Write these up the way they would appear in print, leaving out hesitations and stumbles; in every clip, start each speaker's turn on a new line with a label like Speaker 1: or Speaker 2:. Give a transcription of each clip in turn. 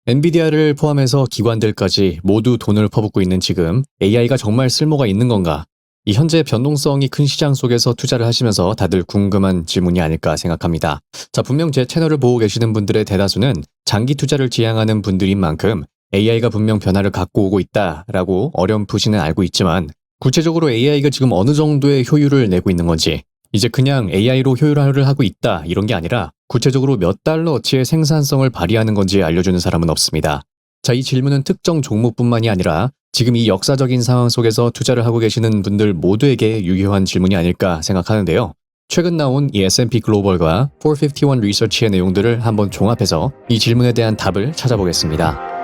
Speaker 1: 엔비디아를 포함해서 기관들까지 모두 돈을 퍼붓고 있는 지금 AI가 정말 쓸모가 있는 건가? 이 현재 변동성이 큰 시장 속에서 투자를 하시면서 다들 궁금한 질문이 아닐까 생각합니다. 자, 분명 제 채널을 보고 계시는 분들의 대다수는 장기 투자를 지향하는 분들인 만큼 AI가 분명 변화를 갖고 오고 있다라고 어렴풋이는 알고 있지만 구체적으로 AI가 지금 어느 정도의 효율을 내고 있는 건지 이제 그냥 AI로 효율화를 하고 있다 이런 게 아니라 구체적으로 몇 달러어치의 생산성을 발휘하는 건지 알려주는 사람은 없습니다. 자, 이 질문은 특정 종목뿐만이 아니라 지금 이 역사적인 상황 속에서 투자를 하고 계시는 분들 모두에게 유효한 질문이 아닐까 생각하는데요. 최근 나온 이 S&P 글로벌과 451 리서치의 내용들을 한번 종합해서 이 질문에 대한 답을 찾아보겠습니다.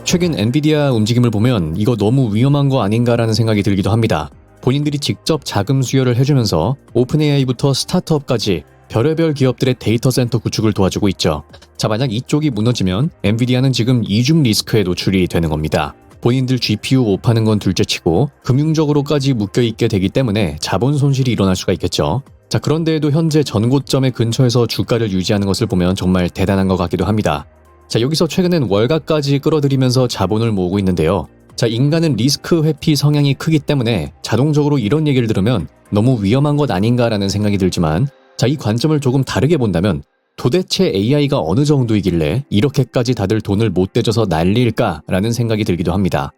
Speaker 1: 최근 엔비디아 움직임을 보면 이거 너무 위험한 거 아닌가라는 생각이 들기도 합니다. 본인들이 직접 자금 수여를 해주면서 오픈 AI부터 스타트업까지 별의별 기업들의 데이터 센터 구축을 도와주고 있죠. 자, 만약 이쪽이 무너지면 엔비디아는 지금 이중 리스크에 노출이 되는 겁니다. 본인들 GPU 오파는 건 둘째치고 금융적으로까지 묶여있게 되기 때문에 자본 손실이 일어날 수가 있겠죠. 자, 그런데에도 현재 전고점의 근처에서 주가를 유지하는 것을 보면 정말 대단한 것 같기도 합니다. 자, 여기서 최근엔 월가까지 끌어들이면서 자본을 모으고 있는데요. 자, 인간은 리스크 회피 성향이 크기 때문에 자동적으로 이런 얘기를 들으면 너무 위험한 것 아닌가라는 생각이 들지만 자, 이 관점을 조금 다르게 본다면 도대체 AI가 어느 정도이길래 이렇게까지 다들 돈을 못 대줘서 난리일까라는 생각이 들기도 합니다.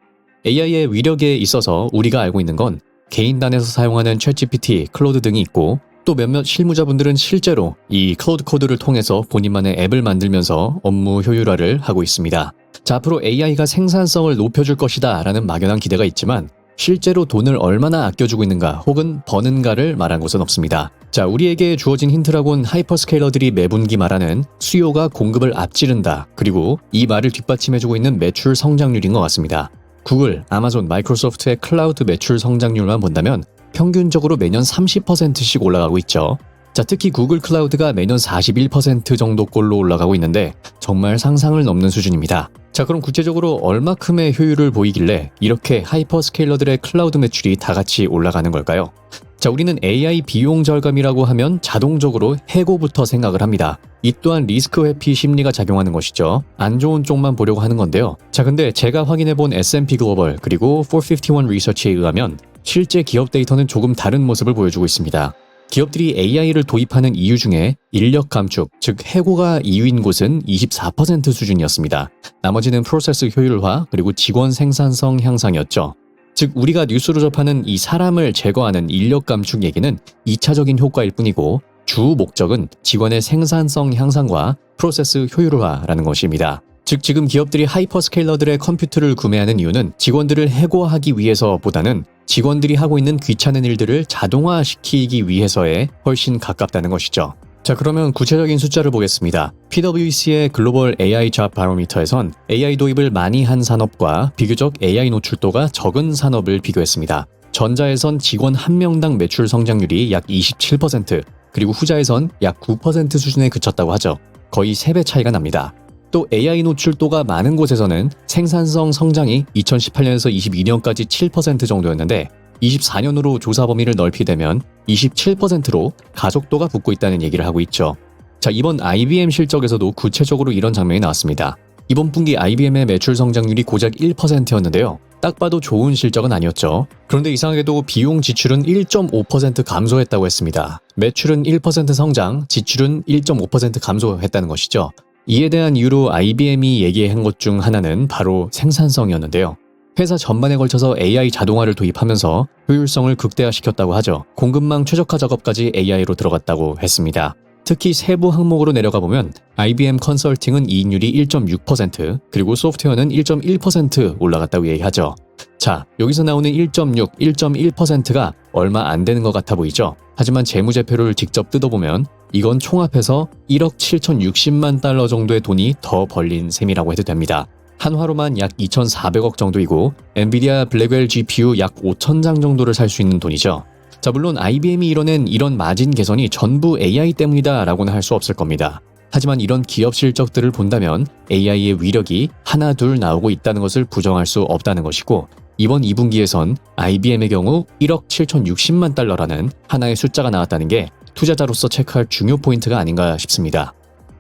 Speaker 1: AI의 위력에 있어서 우리가 알고 있는 건 개인단에서 사용하는 챗GPT, 클로드 등이 있고 또 몇몇 실무자분들은 실제로 이 클로드 코드를 통해서 본인만의 앱을 만들면서 업무 효율화를 하고 있습니다. 자, 앞으로 AI가 생산성을 높여줄 것이다 라는 막연한 기대가 있지만 실제로 돈을 얼마나 아껴주고 있는가 혹은 버는가를 말한 것은 없습니다. 자, 우리에게 주어진 힌트라곤 하이퍼스케일러들이 매분기 말하는 수요가 공급을 앞지른다. 그리고 이 말을 뒷받침해주고 있는 매출 성장률인 것 같습니다. 구글, 아마존, 마이크로소프트의 클라우드 매출 성장률만 본다면 평균적으로 매년 30%씩 올라가고 있죠. 자, 특히 구글 클라우드가 매년 41% 정도꼴로 올라가고 있는데 정말 상상을 넘는 수준입니다. 자, 그럼 구체적으로 얼마큼의 효율을 보이길래 이렇게 하이퍼스케일러들의 클라우드 매출이 다 같이 올라가는 걸까요? 자, 우리는 AI 비용 절감이라고 하면 자동적으로 해고부터 생각을 합니다. 이 또한 리스크 회피 심리가 작용하는 것이죠. 안 좋은 쪽만 보려고 하는 건데요. 자, 근데 제가 확인해본 S&P 글로벌 그리고 451 리서치에 의하면 실제 기업 데이터는 조금 다른 모습을 보여주고 있습니다. 기업들이 AI를 도입하는 이유 중에 인력 감축, 즉 해고가 이유인 곳은 24% 수준이었습니다. 나머지는 프로세스 효율화 그리고 직원 생산성 향상이었죠. 즉 우리가 뉴스로 접하는 이 사람을 제거하는 인력 감축 얘기는 2차적인 효과일 뿐이고 주 목적은 직원의 생산성 향상과 프로세스 효율화라는 것입니다. 즉 지금 기업들이 하이퍼스케일러들의 컴퓨터를 구매하는 이유는 직원들을 해고하기 위해서보다는 직원들이 하고 있는 귀찮은 일들을 자동화시키기 위해서에 훨씬 가깝다는 것이죠. 자, 그러면 구체적인 숫자를 보겠습니다. PwC의 글로벌 AI 잡 바로미터에선 AI 도입을 많이 한 산업과 비교적 AI 노출도가 적은 산업을 비교했습니다. 전자에선 직원 1명당 매출 성장률이 약 27%, 그리고 후자에선 약 9% 수준에 그쳤다고 하죠. 거의 3배 차이가 납니다. 또 AI 노출도가 많은 곳에서는 생산성 성장이 2018년에서 22년까지 7% 정도였는데 24년으로 조사 범위를 넓히되면 27%로 가속도가 붙고 있다는 얘기를 하고 있죠. 자, 이번 IBM 실적에서도 구체적으로 이런 장면이 나왔습니다. 이번 분기 IBM의 매출 성장률이 고작 1%였는데요. 딱 봐도 좋은 실적은 아니었죠. 그런데 이상하게도 비용 지출은 1.5% 감소했다고 했습니다. 매출은 1% 성장, 지출은 1.5% 감소했다는 것이죠. 이에 대한 이유로 IBM이 얘기한 것 중 하나는 바로 생산성이었는데요. 회사 전반에 걸쳐서 AI 자동화를 도입하면서 효율성을 극대화시켰다고 하죠. 공급망 최적화 작업까지 AI로 들어갔다고 했습니다. 특히 세부 항목으로 내려가 보면 IBM 컨설팅은 이익률이 1.6%, 그리고 소프트웨어는 1.1% 올라갔다고 얘기하죠. 자, 여기서 나오는 1.6, 1.1%가 얼마 안 되는 것 같아 보이죠? 하지만 재무제표를 직접 뜯어보면 이건 총합해서 1억 7,060만 달러 정도의 돈이 더 벌린 셈이라고 해도 됩니다. 한화로만 약 2,400억 정도이고 엔비디아 블랙웰 GPU 약 5,000장 정도를 살 수 있는 돈이죠. 자, 물론 IBM이 이뤄낸 이런 마진 개선이 전부 AI 때문이다 라고는 할 수 없을 겁니다. 하지만 이런 기업 실적들을 본다면 AI의 위력이 하나 둘 나오고 있다는 것을 부정할 수 없다는 것이고 이번 2분기에선 IBM의 경우 1억 7,060만 달러라는 하나의 숫자가 나왔다는 게 투자자로서 체크할 중요 포인트가 아닌가 싶습니다.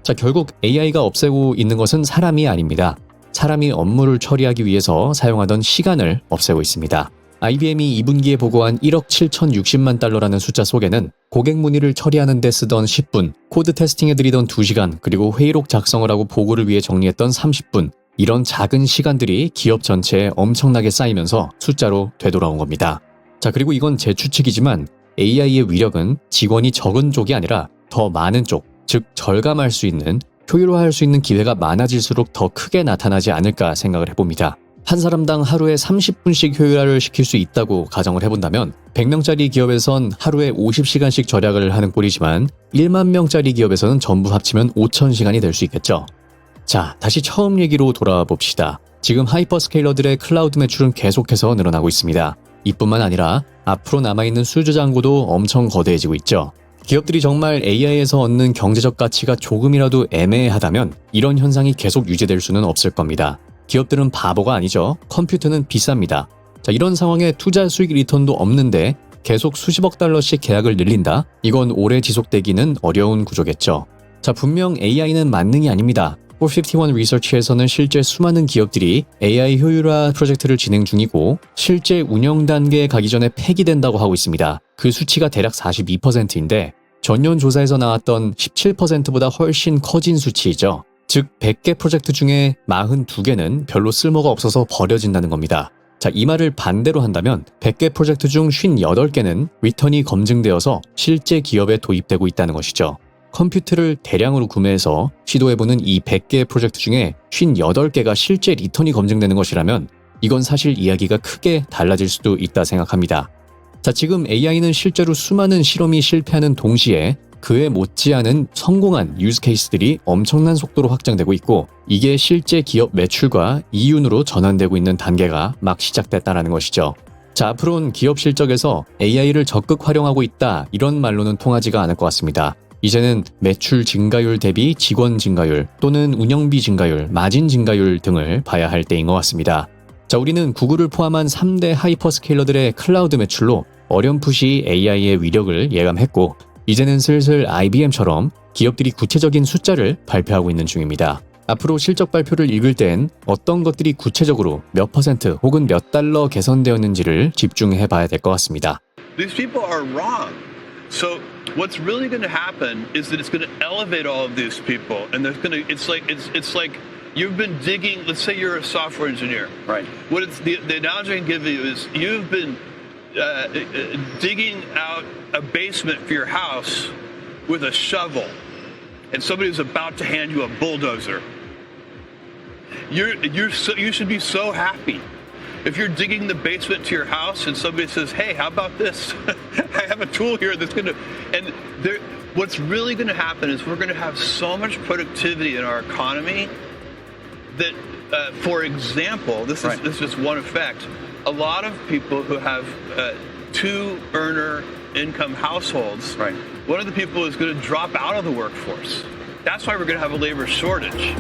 Speaker 1: 자, 결국 AI가 없애고 있는 것은 사람이 아닙니다. 사람이 업무를 처리하기 위해서 사용하던 시간을 없애고 있습니다. IBM이 2분기에 보고한 1억 7,060만 달러라는 숫자 속에는 고객 문의를 처리하는 데 쓰던 10분, 코드 테스팅해드리던 2시간, 그리고 회의록 작성을 하고 보고를 위해 정리했던 30분, 이런 작은 시간들이 기업 전체에 엄청나게 쌓이면서 숫자로 되돌아온 겁니다. 자, 그리고 이건 제 추측이지만 AI의 위력은 직원이 적은 쪽이 아니라 더 많은 쪽, 즉 절감할 수 있는, 효율화할 수 있는 기회가 많아질수록 더 크게 나타나지 않을까 생각을 해봅니다. 한 사람당 하루에 30분씩 효율화를 시킬 수 있다고 가정을 해본다면 100명짜리 기업에선 하루에 50시간씩 절약을 하는 꼴이지만 1만 명짜리 기업에서는 전부 합치면 5,000시간이 될 수 있겠죠. 자, 다시 처음 얘기로 돌아와 봅시다. 지금 하이퍼스케일러들의 클라우드 매출은 계속해서 늘어나고 있습니다. 이뿐만 아니라 앞으로 남아있는 수주 잔고도 엄청 거대해지고 있죠. 기업들이 정말 AI에서 얻는 경제적 가치가 조금이라도 애매하다면 이런 현상이 계속 유지될 수는 없을 겁니다. 기업들은 바보가 아니죠. 컴퓨터는 비쌉니다. 자, 이런 상황에 투자 수익 리턴도 없는데 계속 수십억 달러씩 계약을 늘린다? 이건 오래 지속되기는 어려운 구조겠죠. 자, 분명 AI는 만능이 아닙니다. 451 리서치에서는 실제 수많은 기업들이 AI 효율화 프로젝트를 진행 중이고 실제 운영 단계에 가기 전에 폐기된다고 하고 있습니다. 그 수치가 대략 42%인데 전년 조사에서 나왔던 17%보다 훨씬 커진 수치이죠. 즉 100개 프로젝트 중에 42개는 별로 쓸모가 없어서 버려진다는 겁니다. 자, 이 말을 반대로 한다면 100개 프로젝트 중 58개는 리턴이 검증되어서 실제 기업에 도입되고 있다는 것이죠. 컴퓨터를 대량으로 구매해서 시도해보는 이 100개의 프로젝트 중에 58개가 실제 리턴이 검증되는 것이라면 이건 사실 이야기가 크게 달라질 수도 있다 생각합니다. 자, 지금 AI는 실제로 수많은 실험이 실패하는 동시에 그에 못지않은 성공한 유즈 케이스들이 엄청난 속도로 확장되고 있고 이게 실제 기업 매출과 이윤으로 전환되고 있는 단계가 막 시작됐다는 것이죠. 자, 앞으로는 기업 실적에서 AI를 적극 활용하고 있다 이런 말로는 통하지가 않을 것 같습니다. 이제는 매출 증가율 대비 직원 증가율 또는 운영비 증가율, 마진 증가율 등을 봐야 할 때인 것 같습니다. 자, 우리는 구글을 포함한 3대 하이퍼스케일러들의 클라우드 매출로 어렴풋이 AI의 위력을 예감했고 이제는 슬슬 IBM처럼 기업들이 구체적인 숫자를 발표하고 있는 중입니다. 앞으로 실적 발표를 읽을 땐 어떤 것들이 구체적으로 몇 퍼센트 혹은 몇 달러 개선되었는지를 집중해 봐야 될 것 같습니다.
Speaker 2: These people are wrong. So what's really going to happen is that it's going to elevate all of these people, and there's going to it's like you've been digging. Let's say you're a software engineer, right? What it's the analogy I can give you is you've been digging out a basement for your house with a shovel, and somebody's about to hand you a bulldozer. You should be so happy. If you're digging the basement to your house and somebody says, "Hey, how about this? I have a tool here that's going to," and what's really going to happen is we're going to have so much productivity in our economy that, for example, this is just one effect. A lot of people who have two-earner income households, one of the people is going to drop out of the workforce. That's why we're going to have a labor shortage.